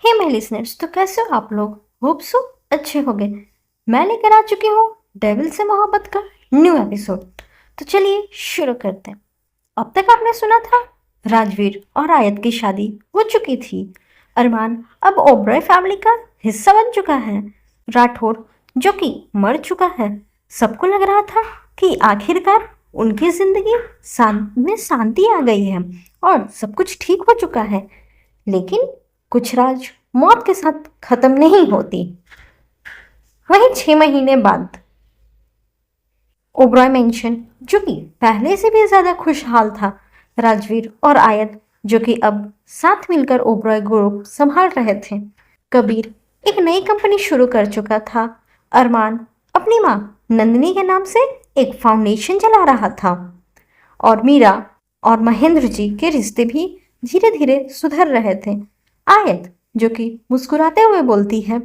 Hey my listeners, तो कैसे हो आप लोग? होप सो अच्छे होंगे। मैं लेकर आ चुकी हूँ डेविल से मोहब्बत का न्यू एपिसोड। तो चलिए शुरू करते हैं। अब तक आपने सुना था राजवीर और आयत की शादी हो चुकी थी। अरमान अब ओबरॉय फैमिली का हिस्सा बन चुका है। राठौर जो कि मर चुका है। सबको लग रहा था कि आखिरकार उनकी जिंदगी में शांति आ गई है और सब कुछ ठीक हो चुका है। लेकिन कुछ राज मौत के साथ खत्म नहीं होती। वहीं 6 महीने बाद ओबरॉय मेंशन, जो कि पहले से भी ज्यादा खुशहाल था, राजवीर और आयत जो कि अब साथ मिलकर ओबरॉय ग्रुप संभाल रहे थे। कबीर एक नई कंपनी शुरू कर चुका था। अरमान अपनी माँ नंदिनी के नाम से एक फाउंडेशन चला रहा था। और मीरा और महेंद्र जी के रिश्ते भी धीरे धीरे सुधर रहे थे। आयत जो कि मुस्कुराते हुए बोलती है,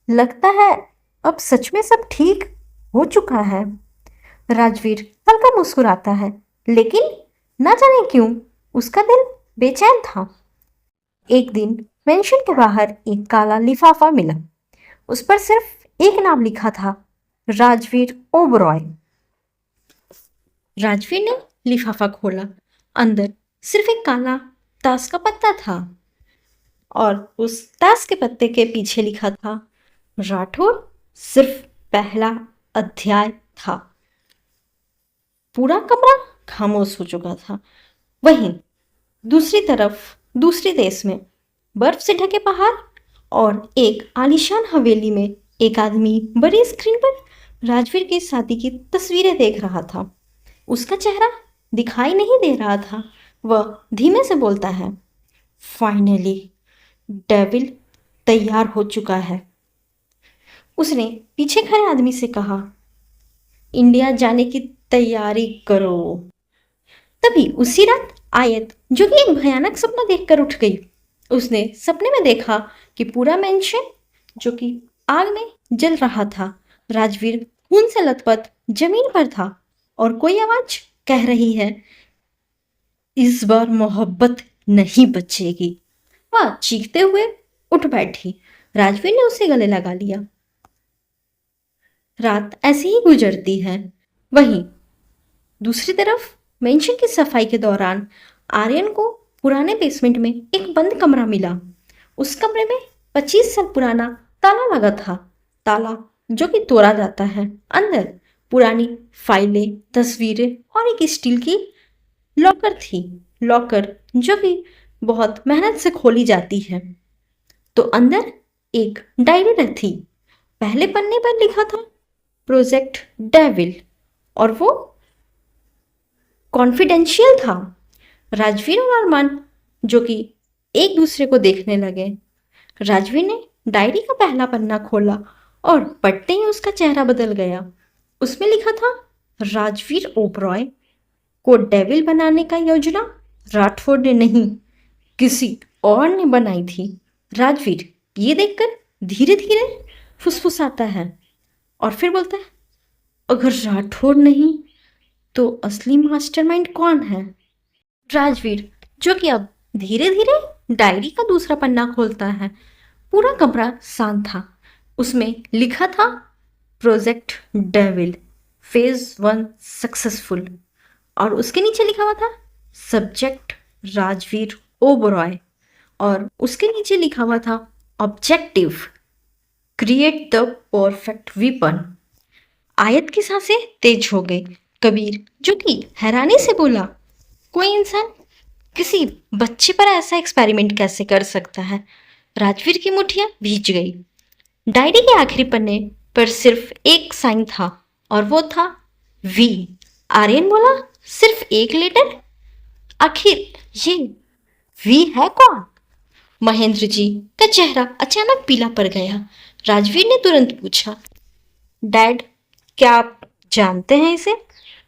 लगता है अब सच में सब ठीक हो चुका है। राजवीर हल्का मुस्कुराता है, लेकिन ना जाने क्यों उसका दिल बेचैन था। एक दिन मेंशन के बाहर एक काला लिफाफा मिला। उस पर सिर्फ एक नाम लिखा था, राजवीर ओबरॉय। राजवीर ने लिफाफा खोला। अंदर सिर्फ एक काला ताश का पत्ता था और उस ताश के पत्ते के पीछे लिखा था, राठौर सिर्फ पहला अध्याय था। पूरा कमरा खामोश हो चुका था। वहीं दूसरी तरफ दूसरे देश में बर्फ से ढके पहाड़ और एक आलीशान हवेली में एक आदमी बड़ी स्क्रीन पर राजवीर की शादी की तस्वीरें देख रहा था। उसका चेहरा दिखाई नहीं दे रहा था। वह धीमे से बोलता है, फाइनली डेविल तैयार हो चुका है। उसने पीछे खड़े आदमी से कहा, इंडिया जाने की तैयारी करो। तभी उसी रात आयत जो कि एक भयानक सपना देखकर उठ गई। उसने सपने में देखा कि पूरा मेंशन जो कि आग में जल रहा था। राजवीर खून से लथपथ जमीन पर था और कोई आवाज कह रही है, इस बार मोहब्बत नहीं बचेगी। वह चीखते हुए उठ बैठी। राजवीर ने उसे गले लगा लिया। रात ऐसे ही गुजरती है। वहीं दूसरी तरफ मेंशन की सफाई के दौरान आर्यन को पुराने बेसमेंट में एक बंद कमरा मिला। उस कमरे में 25 साल पुराना ताला लगा था। ताला जो कि तोड़ा जाता है। अंदर पुरानी फाइलें, तस्वीरें और एक स्टील की लॉकर थी। लॉकर जो कि बहुत मेहनत से खोली जाती है। तो अंदर एक डायरी रखी। पहले पन्ने पर लिखा था, प्रोजेक्ट डेविल, और वो कॉन्फिडेंशियल था। राजवीर और अरमान जो कि एक दूसरे को देखने लगे। राजवीर ने डायरी का पहला पन्ना खोला और पढ़ते ही उसका चेहरा बदल गया। उसमें लिखा था, राजवीर ओबरॉय को डेविल बनाने का योजना राठौर ने नहीं, किसी और ने बनाई थी। राजवीर ये देखकर धीरे धीरे फुसफुसाता है और फिर बोलता है, अगर राठौर नहीं तो असली मास्टरमाइंड कौन है? राजवीर जो कि अब धीरे धीरे डायरी का दूसरा पन्ना खोलता है। पूरा कमरा शांत था। उसमें लिखा था, प्रोजेक्ट डेविल फेज 1 सक्सेसफुल, और उसके नीचे लिखा हुआ था, सब्जेक्ट राजवीर ओबरॉय, और उसके नीचे लिखा हुआ था, objective create the perfect weapon. आयत की सांसें तेज हो गई। कबीर जो कि हैरानी से बोला, कोई इंसान किसी बच्चे पर ऐसा एक्सपेरिमेंट कैसे कर सकता है? राजवीर की मुठ्ठियां भीज गई। डायरी के आखिरी पन्ने पर सिर्फ एक साइन था और वो था वी। आर्यन बोला, सिर्फ एक लेटर? आखिर ये वी है कौन? महेंद्र जी का चेहरा अचानक पीला पड़ गया। राजवीर ने तुरंत पूछा, डैड क्या आप जानते हैं इसे?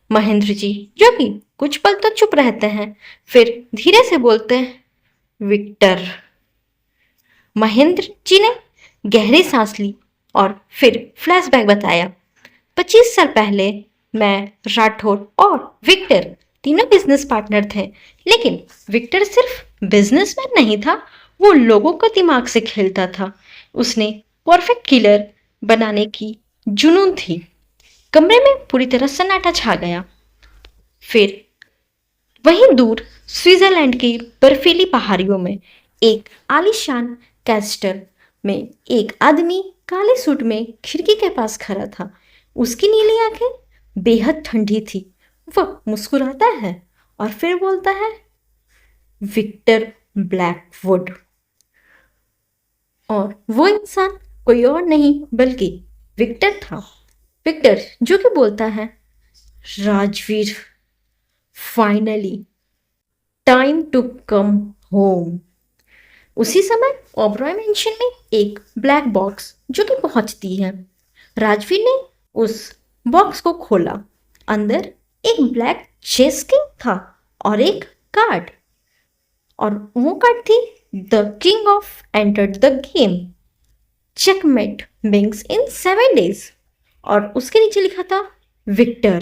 महेंद्र जी जो कि कुछ पल तो चुप रहते हैं, फिर धीरे से बोलते हैं, विक्टर। महेंद्र जी ने गहरी सांस ली और फिर फ्लैशबैक बताया, 25 साल पहले मैं, राठौर और विक्टर तीनों बिजनेस पार्टनर थे। लेकिन विक्टर सिर्फ बिजनेसमैन नहीं था, वो लोगों का दिमाग से खेलता था। उसने परफेक्ट किलर बनाने की जुनून थी। कमरे में पूरी तरह सन्नाटा छा गया। फिर वहीं दूर स्विट्जरलैंड की बर्फीली पहाड़ियों में एक आलीशान कैस्टल में एक आदमी काले सूट में खिड़की के पास खड़ा था। उसकी नीली आंखें बेहद ठंडी थी। वह मुस्कुराता है और फिर बोलता है, विक्टर ब्लैकवुड। और वो इंसान कोई और नहीं बल्कि विक्टर था। विक्टर जो कि बोलता है, Rajveer, finally time to come home. उसी समय ओबरॉय मेंशन में एक ब्लैक बॉक्स जो कि पहुंचती है। राजवीर ने उस बॉक्स को खोला। अंदर एक ब्लैक चेस किंग था और एक कार्ड, और वो कार्ड थी, the king of entered the game, checkmate बिंग्स in 7 days। और उसके नीचे लिखा था, विक्टर।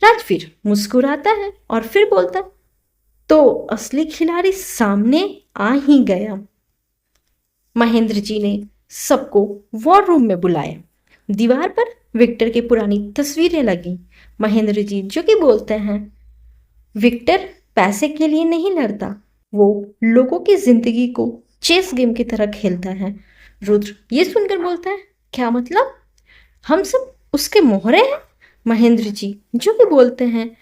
राजवीर मुस्कुराता है और फिर बोलता है, तो असली खिलाड़ी सामने आ ही गया। महेंद्र जी ने सबको वॉर रूम में बुलाया। दीवार पर विक्टर की पुरानी तस्वीरें लगी। महेंद्र जी जो कि बोलते हैं, विक्टर पैसे के लिए नहीं लड़ता, वो लोगों की जिंदगी को चेस गेम की तरह खेलता है। रुद्र ये सुनकर बोलता है, क्या मतलब? हम सब उसके मोहरे हैं? महेंद्र जी जो कि बोलते हैं,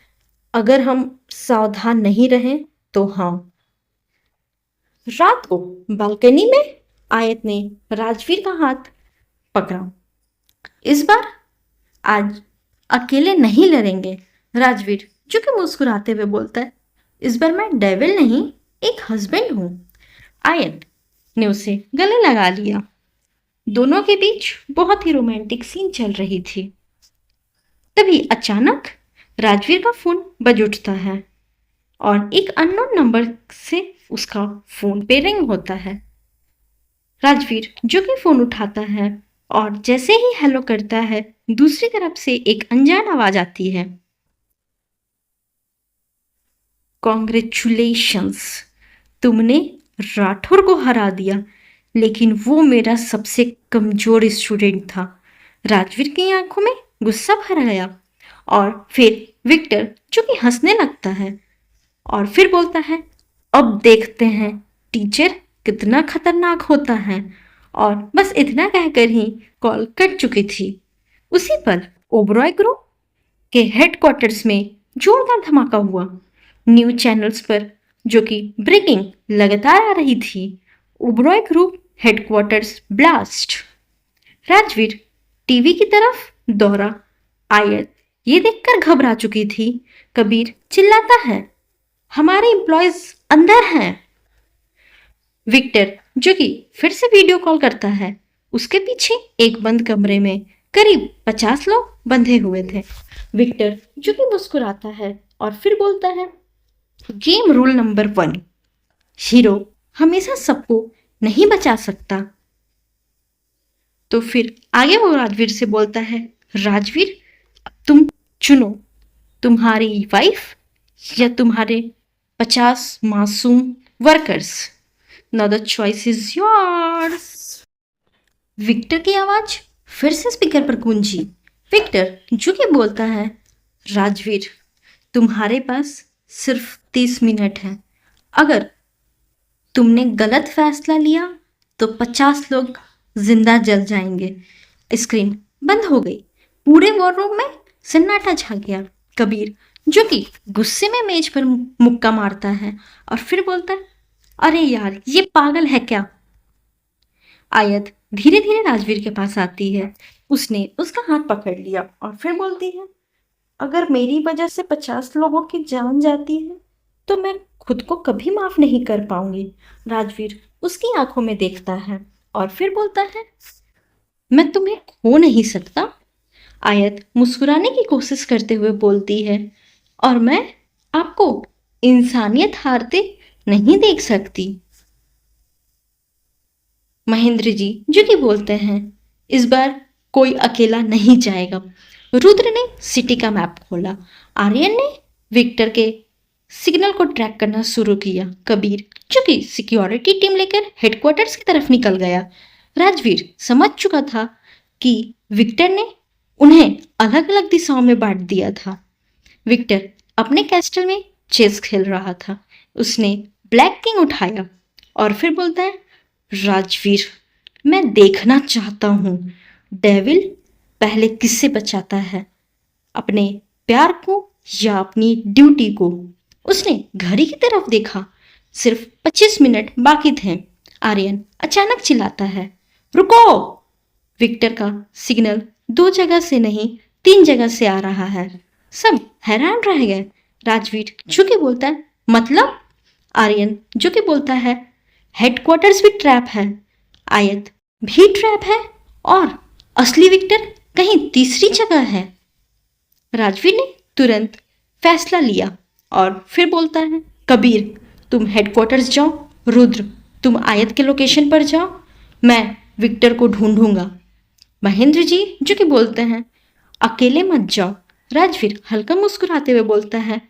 अगर हम सावधान नहीं रहें तो हाँ। रात को बालकनी में आयत ने राजवीर का हाथ पकड़ा। इस बार आज अकेले नहीं लड़ेंगे। राजवीर जो कि मुस्कुराते हुए बोलता है, इस बार मैं डेविल नहीं, एक हस्बैंड हूं। आयत ने उसे गले लगा लिया। दोनों के बीच बहुत ही रोमांटिक सीन चल रही थी। तभी अचानक राजवीर का फोन बज उठता है और एक अननोन नंबर से उसका फोन पे रिंग होता है। राजवीर जो कि फोन उठाता है और जैसे ही हेलो करता है, दूसरी तरफ से एक अनजान आवाज आती है, कॉन्ग्रेचुलेशंस, तुमने राठौर को हरा दिया, लेकिन वो मेरा सबसे कमजोर स्टूडेंट था। राजवीर की आंखों में गुस्सा भर गया और फिर विक्टर जो कि हंसने लगता है और फिर बोलता है, अब देखते हैं टीचर कितना खतरनाक होता है। और बस इतना कहकर ही कॉल कट चुकी थी। उसी पर ओबरॉय ग्रुप के हेडक्वार्टर्स में जोरदार धमाका हुआ। न्यूज चैनल्स पर जो कि ब्रेकिंग लगातार आ रही थी, Oberoi group headquarters blast. Rajveer TV की तरफ दौड़ा। आयत ये देखकर घबरा चुकी थी। कबीर चिल्लाता है, हमारे एम्प्लॉयज अंदर हैं। विक्टर जो कि फिर से वीडियो कॉल करता है। उसके पीछे एक बंद कमरे में करीब 50 लोग बंधे हुए थे। विक्टर जो कि मुस्कुराता है और फिर बोलता है, गेम रूल नंबर 1, हीरो हमेशा सबको नहीं बचा सकता। तो फिर आगे वो राजवीर से बोलता है, राजवीर अब तुम चुनो, तुम्हारी वाइफ या तुम्हारे 50 मासूम workers. Now the choice is yours. Victor की आवाज फिर से स्पीकर पर गूंजी। विक्टर जो कि बोलता है, राजवीर तुम्हारे पास सिर्फ 30 मिनट है। अगर तुमने गलत फैसला लिया तो 50 लोग जिंदा जल जाएंगे। स्क्रीन बंद हो गई। पूरे वॉर रूम में सन्नाटा छा गया। कबीर जो कि गुस्से में मेज पर मुक्का मारता है और फिर बोलता है, अरे यार ये पागल है क्या? आयत धीरे धीरे राजवीर के पास आती है। उसने उसका हाथ पकड़ लिया और फिर बोलती है, अगर मेरी वजह से 50 लोगों की जान जाती है तो मैं खुद को कभी माफ नहीं कर पाऊंगी। राजवीर उसकी आंखों में देखता है और फिर बोलता है, मैं तुम्हें खो नहीं सकता। आयत मुस्कुराने की कोशिश करते हुए बोलती है, और मैं आपको इंसानियत हारते नहीं देख सकती। महेंद्र जी जो कि बोलते हैं, इस बार कोई अकेला नहीं जाएगा। रुद्र ने सिटी का मैप खोला। आर्यन ने विक्टर के सिग्नल को ट्रैक करना शुरू किया। कबीर जो कि सिक्योरिटी टीम लेकर हेडक्वार्टर्स की तरफ निकल गया। राजवीर समझ चुका था कि विक्टर ने उन्हें अलग अलग दिशाओं में बांट दिया था। विक्टर अपने कैस्टल में चेस खेल रहा था। उसने ब्लैक किंग उठाया और फिर बोलता है, राजवीर, मैं देखना चाहता हूँ डेविल पहले किससे बचाता है, अपने प्यार को या अपनी ड्यूटी को। उसने घड़ी की तरफ देखा। सिर्फ 25 मिनट बाकी थे। आर्यन अचानक चिल्लाता है, रुको! विक्टर का सिग्नल 2 जगह से नहीं 3 जगह से आ रहा है। सब हैरान रह गए। राजवीर जो कि बोलता है, मतलब? आर्यन जो कि बोलता है, हेडक्वार्टर्स भी ट्रैप है, आयत भी ट्रैप है और असली विक्टर कहीं तीसरी जगह है। राजवीर ने तुरंत फैसला लिया और फिर बोलता है, कबीर तुम हेडक्वार्टर्स जाओ, रुद्र तुम आयत के लोकेशन पर जाओ, मैं विक्टर को ढूंढूंगा। महेंद्र जी जो कि बोलते हैं, अकेले मत जाओ। राजवीर हल्का मुस्कुराते हुए बोलता है,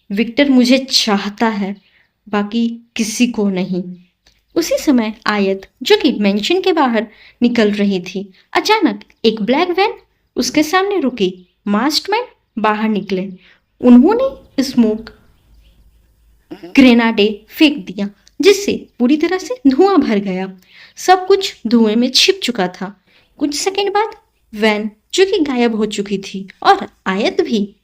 विक्टर मुझे चाहता है, बाकी किसी को नहीं। उसी समय आयत जो कि मेंशन के बाहर निकल रही थी, अचानक एक ब्लैक वैन उसके सामने रुकी। मास्टमैन बाहर निकले। उन्होंने स्मोक ग्रेनाडे फेंक दिया, जिससे पूरी तरह से धुआं भर गया। सब कुछ धुएं में छिप चुका था। कुछ सेकंड बाद वैन जो कि गायब हो चुकी थी और आयत भी।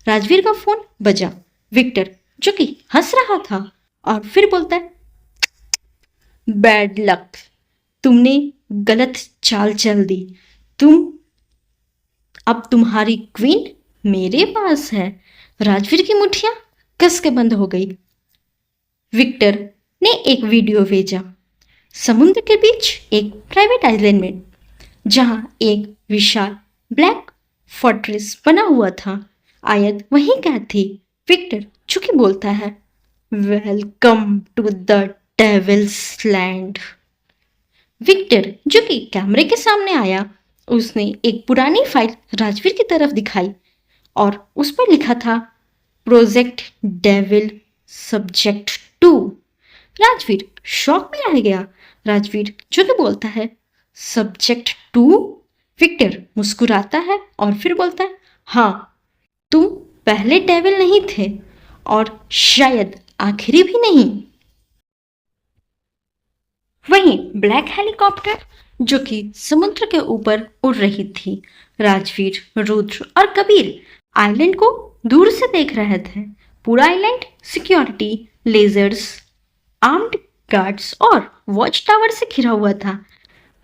राजवीर का फोन बजा। विक्टर जो कि हंस रहा था और फिर बोलता है, बैड लक, तुमने गलत चाल चल दी। अब तुम्हारी क्वीन मेरे पास है। राजवीर की मुठ्ठियां कस के बंद हो गई। विक्टर ने एक वीडियो भेजा। समुद्र के बीच एक प्राइवेट आइलैंड में, जहां एक विशाल ब्लैक फोर्ट्रेस बना हुआ था। आयत वहीं कैद थी। विक्टर चुकी बोलता है, welcome to the devil's land. Victor जो कि कैमरे के सामने आया, उसने एक पुरानी फाइल राजवीर की तरफ दिखाई और उस पर लिखा था, project devil subject 2। Rajveer shock में रह गया। राजवीर जो कि बोलता है, सब्जेक्ट 2? विक्टर मुस्कुराता है और फिर बोलता है, हाँ, तुम पहले डेविल नहीं थे और शायद आखिरी भी नहीं। वहीं ब्लैक हेलीकॉप्टर जो कि समुद्र के ऊपर उड़ रही थी। राजवीर, रुद्र और कबीर आइलैंड को दूर से देख रहे थे। पूरा island security, lasers, armed guards और वॉच टावर से घिरा हुआ था।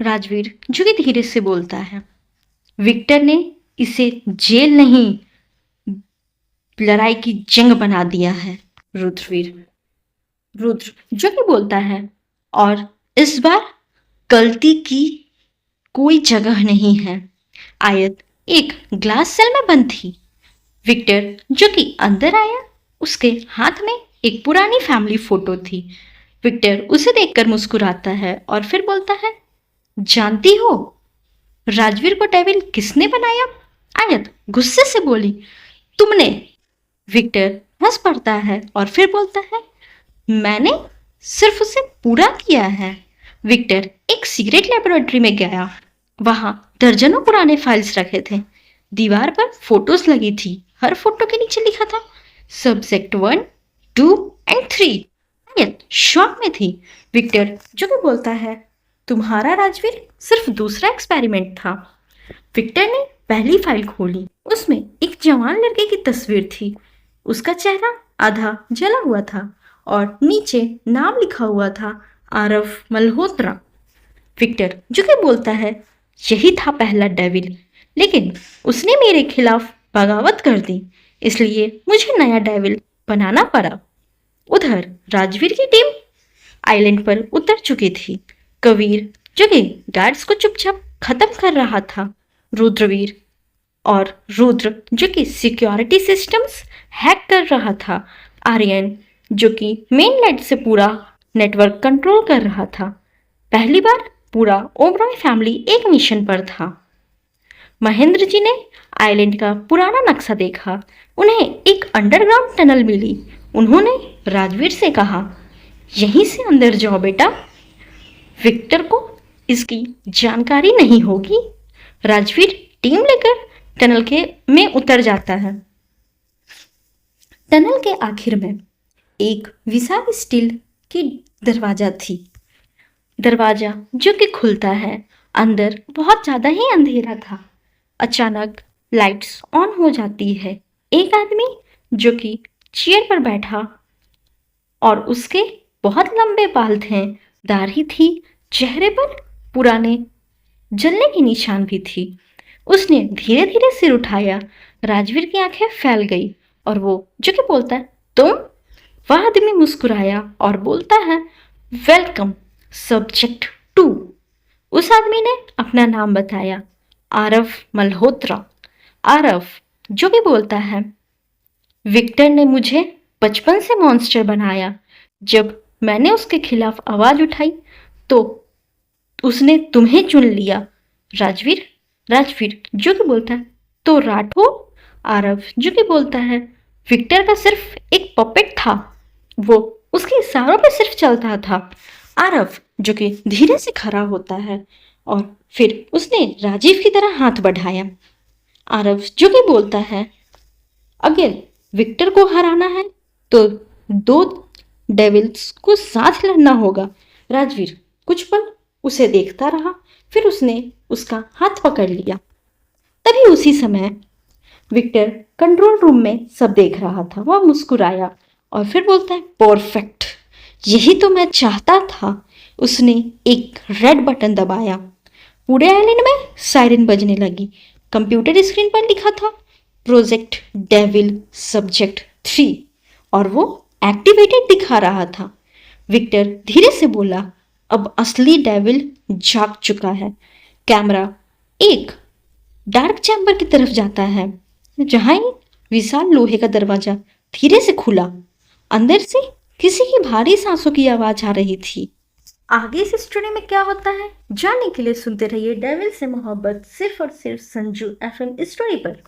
राजवीर जो कि धीरे से बोलता है, विक्टर ने इसे जेल नहीं, लड़ाई की जंग बना दिया है। रुद्र जो कि बोलता है, और इस बार गलती की कोई जगह नहीं है। आयत एक ग्लास सेल में बंद थी। विक्टर जो कि अंदर आया, उसके हाथ में एक पुरानी फैमिली फोटो थी। विक्टर उसे देखकर मुस्कुराता है और फिर बोलता है, जानती हो राजवीर को डेविल किसने बनाया? आयत गुस्से से बोली, तुमने। विक्टर हंस पड़ता है और फिर बोलता है, मैंने सिर्फ उसे पूरा किया है। विक्टर एक सीक्रेट लेबोरेटरी में गया। वहां दर्जनों पुराने फाइल्स रखे थे। दीवार पर फोटोज लगी थी। हर फोटो के नीचे लिखा था, सब्जेक्ट 1, 2 एंड 3। आयत शॉक में थी। विक्टर जो कि बोलता है, तुम्हारा राजवीर सिर्फ दूसरा एक्सपेरिमेंट था। विक्टर ने पहली फाइल खोली। उसमें एक जवान लड़के की तस्वीर थी। उसका चेहरा आधा जला हुआ था और नीचे नाम लिखा हुआ था, आरव मल्होत्रा। विक्टर जो कि बोलता है, यही था पहला डेविल, लेकिन उसने मेरे खिलाफ बगावत कर दी, इसलिए मुझे नया डेविल बनाना पड़ा। उधर राजवीर की टीम आइलैंड पर उतर चुकी थी। कबीर जो कि गार्ड्स को चुपचाप खत्म कर रहा था। रुद्र जो कि सिक्योरिटी सिस्टम्स हैक कर रहा था। आर्यन जो कि मेन लाइट से पूरा नेटवर्क कंट्रोल कर रहा था। पहली बार पूरा ओबरॉय फैमिली एक मिशन पर था। महेंद्र जी ने आइलैंड का पुराना नक्शा देखा। उन्हें एक अंडरग्राउंड टनल मिली। उन्होंने राजवीर से कहा, यहीं से अंदर जाओ बेटा, विक्टर को इसकी जानकारी नहीं होगी। राजवीर टीम लेकर टनल के में उतर जाता है। टनल के आखिर में एक विशाल स्टील की दरवाजा थी। दरवाजा जो कि खुलता है, अंदर बहुत ज़्यादा ही अंधेरा था। अचानक लाइट्स ऑन हो जाती है। एक आदमी जो कि चेयर पर बैठा और उसके बहुत लंबे बाल थे, दाढ़ी थी, चेहरे पर पुराने जलने के निशान भी थी। उसने धीरे धीरे सिर उठाया। राजवीर की आंखें फैल गई और वो जो कि बोलता है, तुम? वह आदमी मुस्कुराया और बोलता है, वेलकम सब्जेक्ट 2। उस आदमी ने अपना नाम बताया, आरव मल्होत्रा। आरव जो कि बोलता है, विक्टर ने मुझे बचपन से मॉन्स्टर बनाया। जब मैंने उसके खिलाफ आवाज उठाई तो उसने तुम्हें चुन लिया। राजवीर राजवीर जो कि बोलता है, तो राठौर? आरव जो कि बोलता है, विक्टर का सिर्फ एक पपेट था, वो उसके इशारों पे सिर्फ चलता था। आरव जो कि धीरे से खड़ा होता है और फिर उसने राजीव की तरह हाथ बढ़ाया। आरव जो कि बोलता है, अगर विक्टर को हराना है तो दो डेविल्स को साथ लड़ना होगा। राजवीर कुछ पल उसे देखता रहा, फिर उसने उसका हाथ पकड़ लिया। तभी उसी समय विक्टर कंट्रोल रूम में सब देख रहा था। वह मुस्कुराया और फिर बोलता है, परफेक्ट, यही तो मैं चाहता था। उसने एक रेड बटन दबाया। पूरे आइलैंड में सायरन बजने लगी। कंप्यूटर स्क्रीन पर लिखा था, प्रोजेक्ट डेविल सब्जेक्ट 3, और वो एक्टिवेटेड दिखा रहा था। विक्टर धीरे से बोला, अब असली डेविल जाग चुका है। कैमरा एक डार्क चैम्बर की तरफ जाता है, जहां एक विशाल लोहे का दरवाजा धीरे से खुला। अंदर से किसी की भारी सांसों की आवाज आ रही थी। आगे इस स्टोरी में क्या होता है जानने के लिए सुनते रहिए डेविल से मोहब्बत, सिर्फ और सिर्फ संजू एफएम स्टोरी पर।